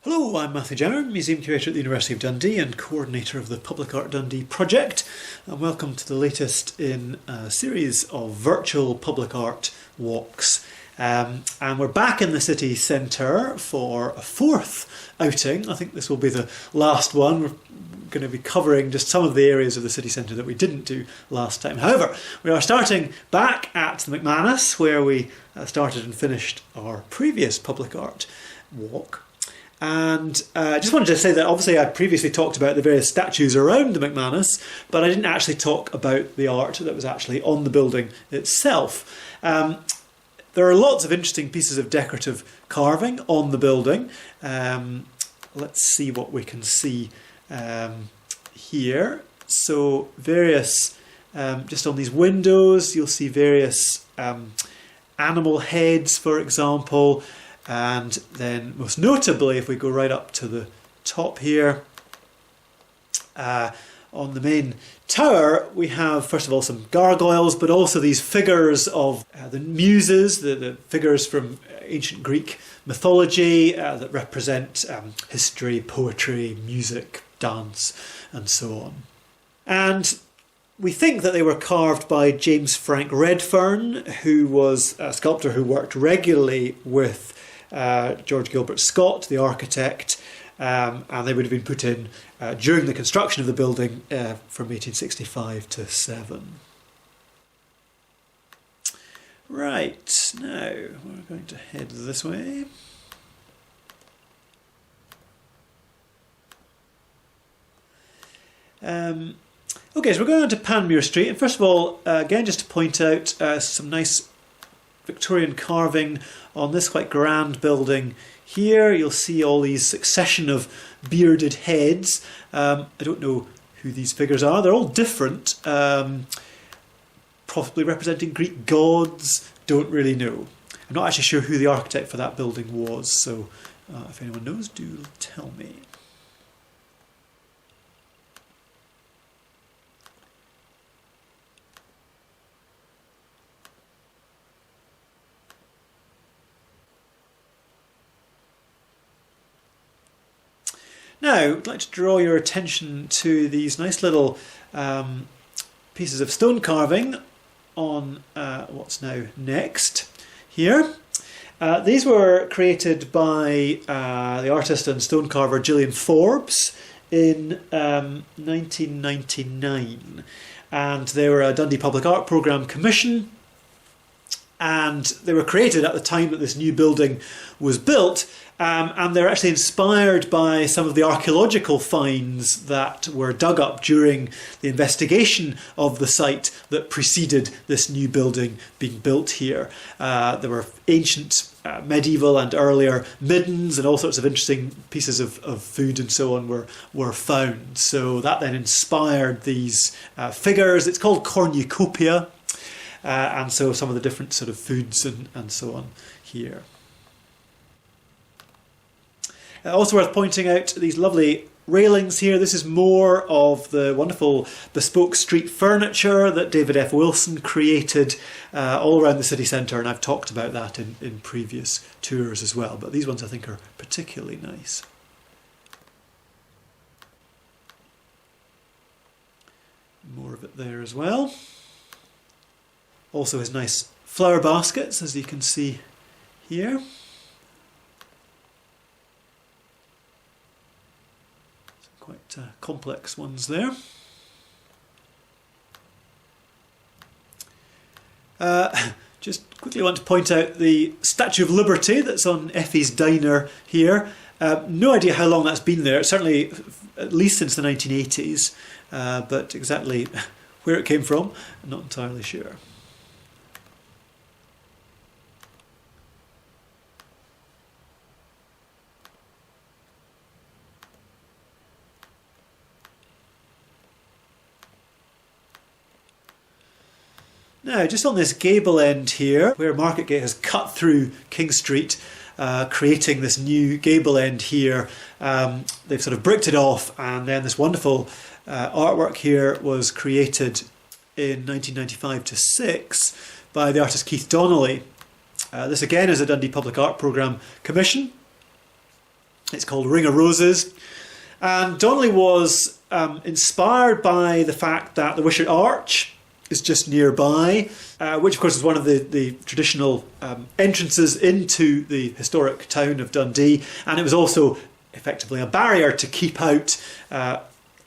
Hello, I'm Matthew Jenner, Museum Curator at the University of Dundee and Coordinator of the Public Art Dundee project, and welcome to the latest in a series of virtual public art walks. And we're back in the city centre for a fourth outing. I think this will be the last one. We're going to be covering just some of the areas of the city centre that we didn't do last time. However, we are starting back at the McManus, where we started and finished our previous public art walk. And I just wanted to say that obviously I previously talked about the various statues around the McManus, but I didn't actually talk about the art that was actually on the building itself. There are lots of interesting pieces of decorative carving on the building. Let's see what we can see here. So various, just on these windows, you'll see various animal heads, for example. And then most notably, if we go right up to the top here, on the main tower, we have first of all some gargoyles, but also these figures of the muses, the figures from ancient Greek mythology that represent history, poetry, music, dance, and so on. And we think that they were carved by James Frank Redfern, who was a sculptor who worked regularly with George Gilbert Scott, the architect, and they would have been put in during the construction of the building from 1865 to 7. Right, now we're going to head this way. Okay, so we're going on to Panmure Street, and first of all, again, just to point out some nice Victorian carving on this quite grand building here. You'll see all these succession of bearded heads. I don't know who these figures are. They're all different, probably representing Greek gods. Don't really know. I'm not actually sure who the architect for that building was, so if anyone knows, do tell me. Now, I'd like to draw your attention to these nice little pieces of stone carving on what's now next here. These were created by the artist and stone carver Gillian Forbes in 1999. And they were a Dundee Public Art Programme commission. And they were created at the time that this new building was built. And they're actually inspired by some of the archaeological finds that were dug up during the investigation of the site that preceded this new building being built here. There were ancient, medieval and earlier middens and all sorts of interesting pieces of food and so on were found. So that then inspired these figures. It's called cornucopia. And so some of the different sort of foods and so on here. Also worth pointing out these lovely railings here. This is more of the wonderful bespoke street furniture that David F. Wilson created all around the city centre, and I've talked about that in previous tours as well, but these ones I think are particularly nice. More of it there as well. Also his nice flower baskets, as you can see here. Quite complex ones there. Just quickly want to point out the Statue of Liberty that's on Effie's Diner here. No idea how long that's been there, certainly at least since the 1980s, but exactly where it came from, I'm not entirely sure. Now, just on this gable end here, where Marketgate has cut through King Street, creating this new gable end here, they've sort of bricked it off, and then this wonderful artwork here was created in 1995 to 6 by the artist Keith Donnelly. This again is a Dundee Public Art Programme commission. It's called Ring of Roses. And Donnelly was inspired by the fact that the Wishart Arch is just nearby, which of course is one of the traditional entrances into the historic town of Dundee, and it was also effectively a barrier to keep out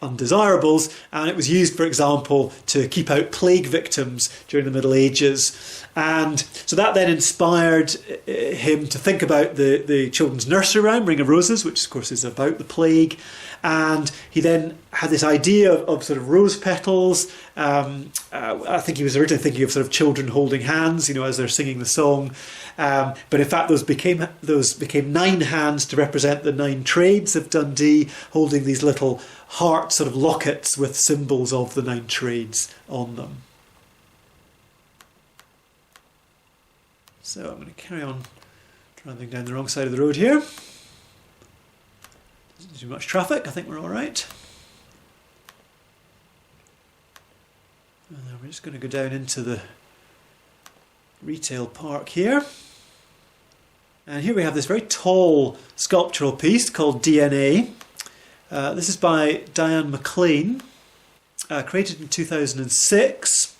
undesirables, and it was used, for example, to keep out plague victims during the Middle Ages. And so that then inspired him to think about the children's nursery rhyme, Ring of Roses, which of course is about the plague. And he then had this idea of sort of rose petals. I think he was originally thinking of sort of children holding hands, you know, as they're singing the song. But in fact, those became 9 hands to represent the 9 trades of Dundee, holding these little heart sort of lockets with symbols of the 9 trades on them. So I'm going to carry on driving down the wrong side of the road here. Doesn't too much traffic, I think we're all right. And then we're just going to go down into the retail park here. And here we have this very tall sculptural piece called DNA. This is by Diane McLean, created in 2006.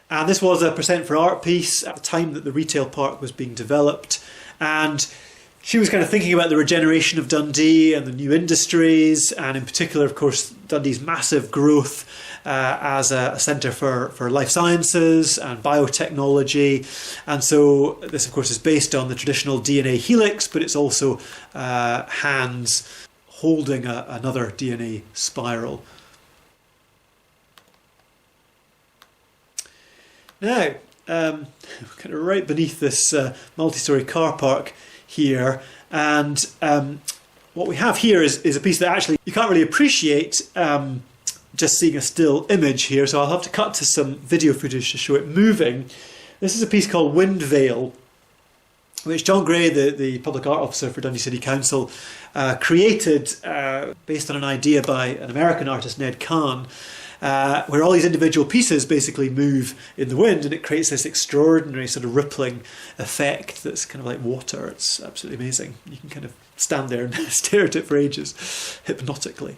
And this was a Percent for Art piece at the time that the retail park was being developed. And she was kind of thinking about the regeneration of Dundee and the new industries, and in particular, of course, Dundee's massive growth as a centre for life sciences and biotechnology. And so this, of course, is based on the traditional DNA helix, but it's also hands holding another DNA spiral. Now, kind of right beneath this multi-storey car park here, and what we have here is a piece that actually you can't really appreciate just seeing a still image here, so I'll have to cut to some video footage to show it moving. This is a piece called Wind Vale, which John Gray, the public art officer for Dundee City Council, created based on an idea by an American artist, Ned Kahn, where all these individual pieces basically move in the wind, and it creates this extraordinary sort of rippling effect that's kind of like water. It's absolutely amazing. You can kind of stand there and stare at it for ages, hypnotically.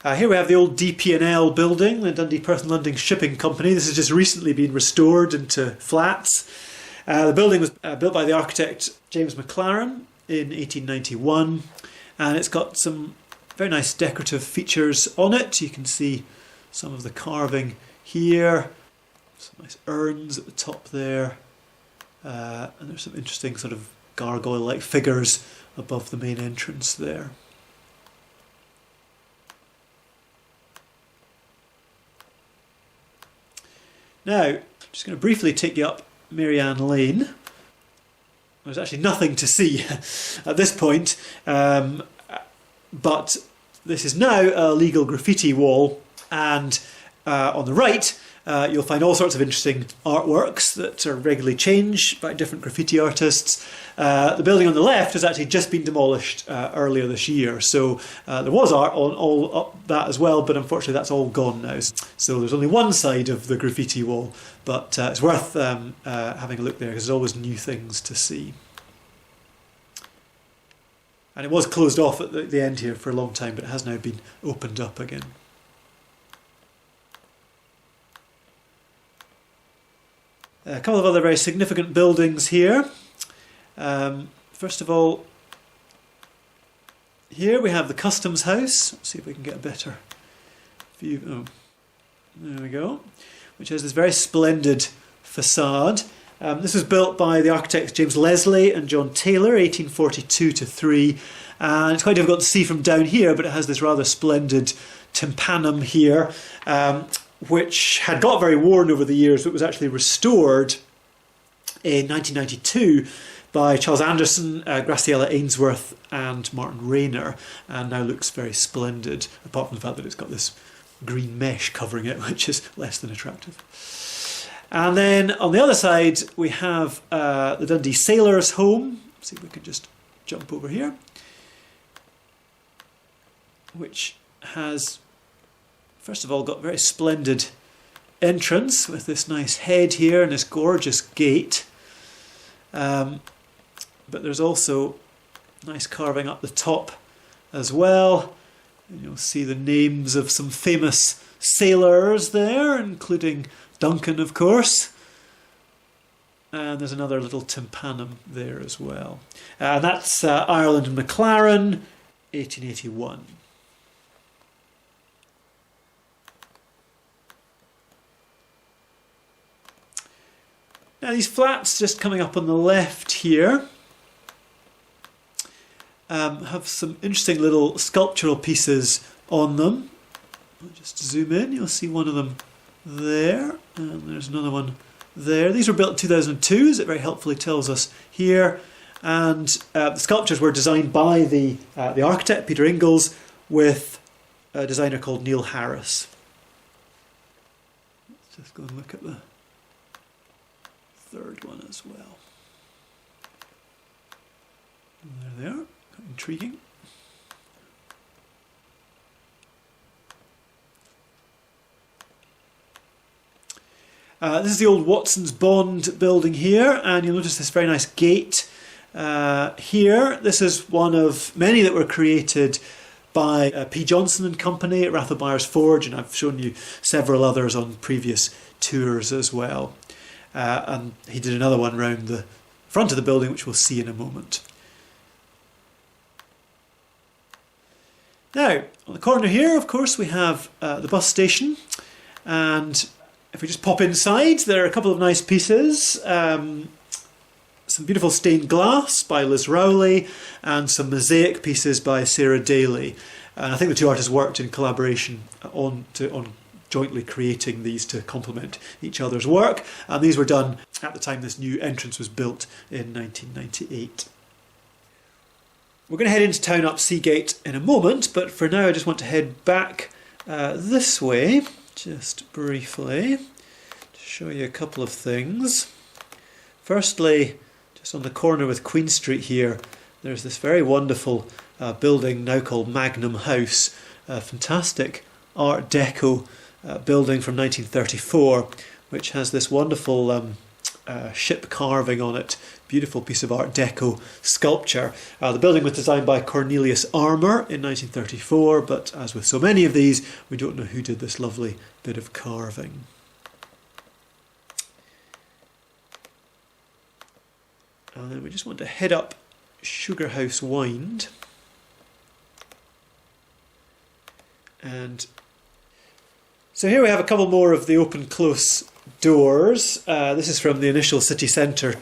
Here we have the old DP&L building, the Dundee Perth and Lundin Shipping Company. This has just recently been restored into flats. The building was built by the architect James McLaren in 1891, and it's got some very nice decorative features on it. You can see some of the carving here, some nice urns at the top there, and there's some interesting sort of gargoyle-like figures above the main entrance there. Now, I'm just going to briefly take you up Marianne Lane. There's actually nothing to see at this point, but this is now a legal graffiti wall, and on the right you'll find all sorts of interesting artworks that are regularly changed by different graffiti artists. The building on the left has actually just been demolished earlier this year, so there was art on all up that as well, but unfortunately that's all gone now. So there's only one side of the graffiti wall, but it's worth having a look there because there's always new things to see. And it was closed off at the end here for a long time, but it has now been opened up again. A couple of other very significant buildings here. First of all, here we have the Customs House. Let's see if we can get a better view. Oh, there we go. Which has this very splendid facade. This was built by the architects James Leslie and John Taylor, 1842-3. And it's quite difficult to see from down here, but it has this rather splendid tympanum here, which had got very worn over the years, but was actually restored in 1992 by Charles Anderson, Graciela Ainsworth and Martin Rayner, and now looks very splendid, apart from the fact that it's got this green mesh covering it, which is less than attractive. And then on the other side we have the Dundee Sailors' Home. Let's see if we can just jump over here, which has, first of all, got a very splendid entrance with this nice head here and this gorgeous gate. But there's also nice carving up the top as well. And you'll see the names of some famous sailors there, including Duncan, of course. And there's another little tympanum there as well. And that's Ireland and McLaren, 1881. Now these flats just coming up on the left here have some interesting little sculptural pieces on them. I'll just zoom in, you'll see one of them there, and there's another one there. These were built in 2002, as it very helpfully tells us here, and the sculptures were designed by the architect, Peter Ingalls, with a designer called Neil Harris. Let's just go and look at the third one as well. And there they are, quite intriguing. This is the old Watson's Bond building here, and you'll notice this very nice gate here. This is one of many that were created by P. Johnson and Company at Rathbuyers Forge, and I've shown you several others on previous tours as well. And he did another one round the front of the building, which we'll see in a moment. Now, on the corner here, of course, we have the bus station, and if we just pop inside, there are a couple of nice pieces. Some beautiful stained glass by Liz Rowley, and some mosaic pieces by Sarah Daly. And I think the two artists worked in collaboration on jointly creating these to complement each other's work. And these were done at the time this new entrance was built in 1998. We're going to head into town up Seagate in a moment, but for now I just want to head back this way, just briefly, to show you a couple of things. Firstly, just on the corner with Queen Street here, there's this very wonderful building now called Magnum House, a fantastic Art Deco building from 1934, which has this wonderful ship carving on it. Beautiful piece of Art Deco sculpture. The building was designed by Cornelius Armour in 1934, but as with so many of these, we don't know who did this lovely bit of carving. And then we just want to head up Sugarhouse Wynd. And so here we have a couple more of the open-close doors. This is from the initial city centre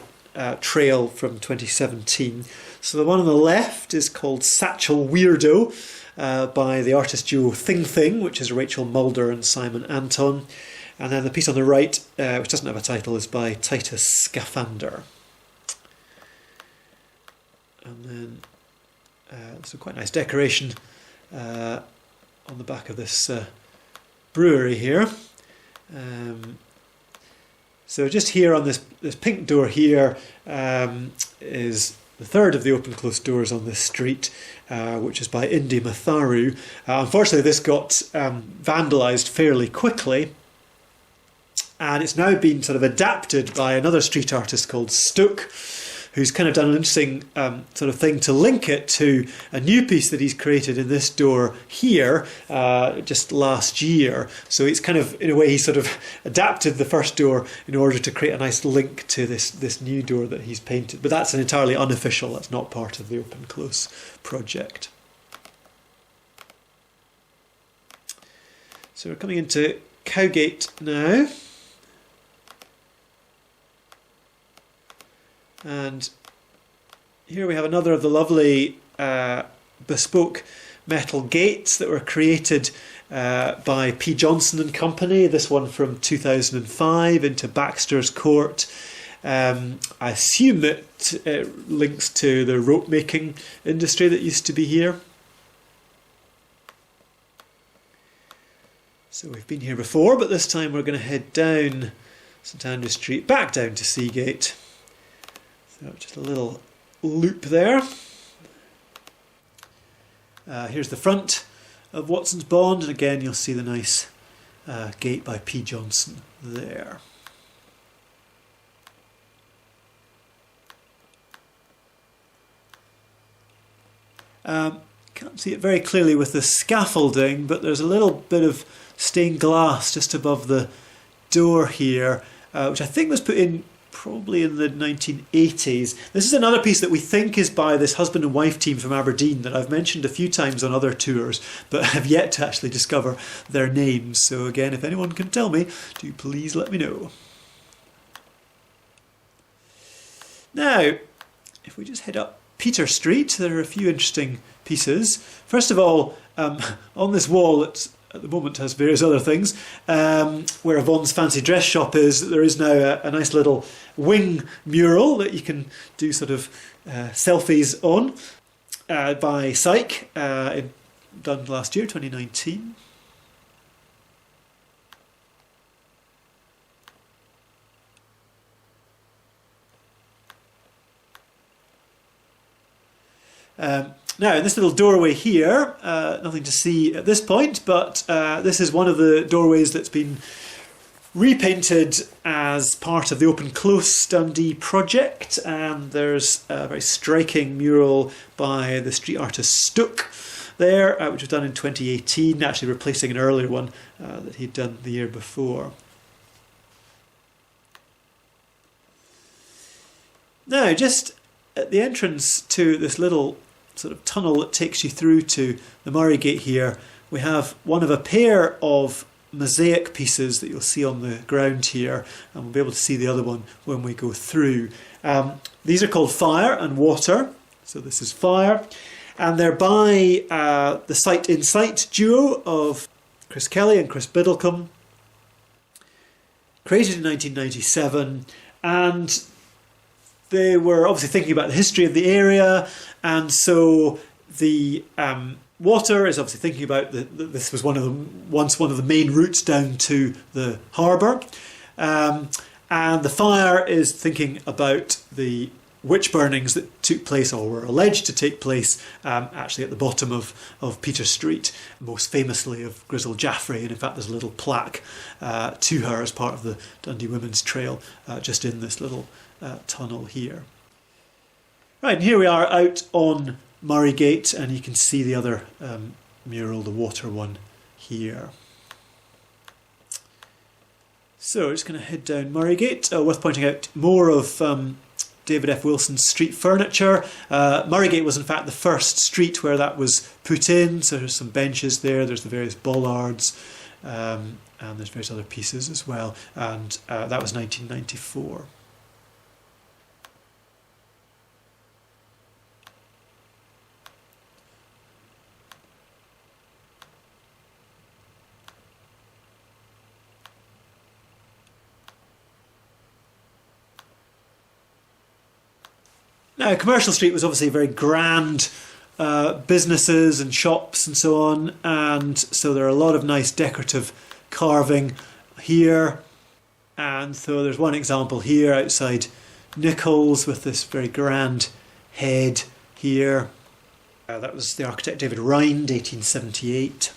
trail from 2017. So the one on the left is called Satchel Weirdo by the artist duo Thing Thing, which is Rachel Mulder and Simon Anton. And then the piece on the right, which doesn't have a title, is by Titus Scaphander. And then there's a quite nice decoration on the back of this brewery here. So just here on this pink door here is the third of the open-close doors on this street, which is by Indi Matharu. Unfortunately, this got vandalised fairly quickly, and it's now been sort of adapted by another street artist called Stook, who's kind of done an interesting sort of thing to link it to a new piece that he's created in this door here just last year. So it's kind of, in a way, he sort of adapted the first door in order to create a nice link to this new door that he's painted. But that's an entirely unofficial, that's not part of the Open Close project. So we're coming into Cowgate now. And here we have another of the lovely bespoke metal gates that were created by P. Johnson and Company. This one from 2005 into Baxter's Court. I assume it links to the rope making industry that used to be here. So we've been here before, but this time we're going to head down St Andrew Street, back down to Seagate. So just a little loop there. Here's the front of Watson's Bond, and again you'll see the nice gate by P. Johnson there. Can't see it very clearly with the scaffolding, but there's a little bit of stained glass just above the door here, which I think was put in probably in the 1980s. This is another piece that we think is by this husband and wife team from Aberdeen that I've mentioned a few times on other tours, but have yet to actually discover their names. So again, if anyone can tell me, do please let me know. Now, if we just head up Peter Street, there are a few interesting pieces. First of all, on this wall, it's at the moment has various other things, where Yvonne's fancy dress shop is, there is now a nice little wing mural that you can do sort of selfies on by Psyche, done last year, 2019. Now, in this little doorway here, nothing to see at this point, but this is one of the doorways that's been repainted as part of the Open Close Dundee project, and there's a very striking mural by the street artist Stuck there, which was done in 2018, actually replacing an earlier one that he'd done the year before. Now, just at the entrance to this little sort of tunnel that takes you through to the Murray Gate here, we have one of a pair of mosaic pieces that you'll see on the ground here, and we'll be able to see the other one when we go through. These are called Fire and Water, so this is Fire, and they're by the Sight in Sight duo of Chris Kelly and Chris Biddlecombe, created in 1997, and they were obviously thinking about the history of the area, and so the water is obviously thinking about this was once one of the main routes down to the harbour, and the fire is thinking about the witch burnings that took place or were alleged to take place actually at the bottom of Peter Street, most famously of Grizzle Jaffrey, and in fact there's a little plaque to her as part of the Dundee Women's Trail just in this little tunnel here. Right, and here we are out on Murray Gate, and you can see the other mural, the water one, here. So we're just going to head down Murray Gate. Worth pointing out more of David F. Wilson's street furniture. Murray Gate was in fact the first street where that was put in, so there's some benches there, there's the various bollards, and there's various other pieces as well, and that was 1994. Now, Commercial Street was obviously very grand businesses and shops and so on, and so there are a lot of nice decorative carving here. And so there's one example here outside Nichols with this very grand head here. That was the architect David Rind, 1878.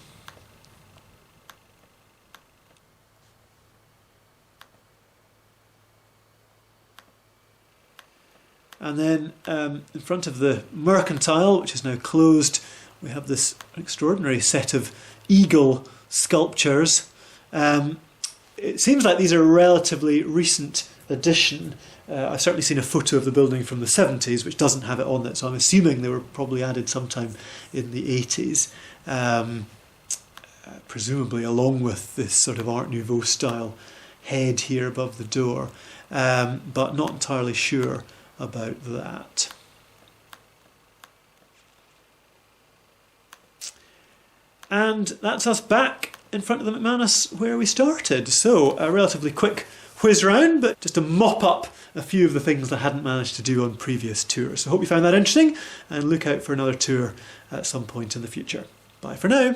And then in front of the Mercantile, which is now closed, we have this extraordinary set of eagle sculptures. It seems like these are a relatively recent addition. I've certainly seen a photo of the building from the 70s, which doesn't have it on it, so I'm assuming they were probably added sometime in the 80s, presumably along with this sort of Art Nouveau style head here above the door, but not entirely sure about that. And that's us back in front of the McManus where we started. So a relatively quick whiz round, but just to mop up a few of the things I hadn't managed to do on previous tours. So hope you found that interesting, and look out for another tour at some point in the future. Bye for now.